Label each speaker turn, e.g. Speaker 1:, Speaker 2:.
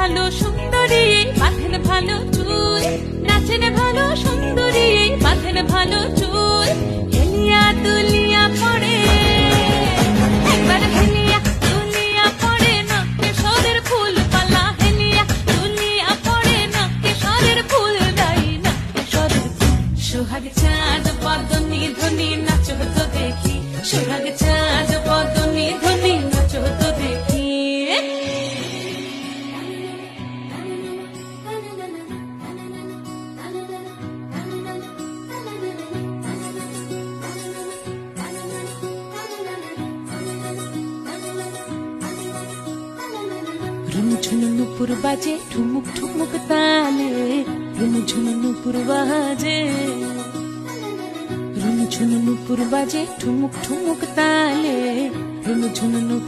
Speaker 1: ভালো সুন্দরী বাঁধেন ভালো চুল, নাচেন ভালো সুন্দরী বাঁধেন ভালো চুল। হেলিয়া দুলিয়া পড়ে একবার হেলিয়া দুলিয়া পড়ে নকে সরের ফুল পালা, হেলিয়া দুলিয়া পড়ে নকে সরের ফুল দাই নকে সরের ফুল। সোহাগ চাঁদ বদনি ধ্বনি নাচো তো দেখি, সোহাগ চাঁদ বদনি ধ্বনি নাচো তো দেখি। ঝুনঝুন নুপুর বাজে ঠুমুক ঠুমুক তালে, ঝুনঝুন নুপুর বাজে, ঝুনঝুন নুপুর বাজে ঠুমুক ঠুমুক তালে, ঝুনঝুন নুপুর।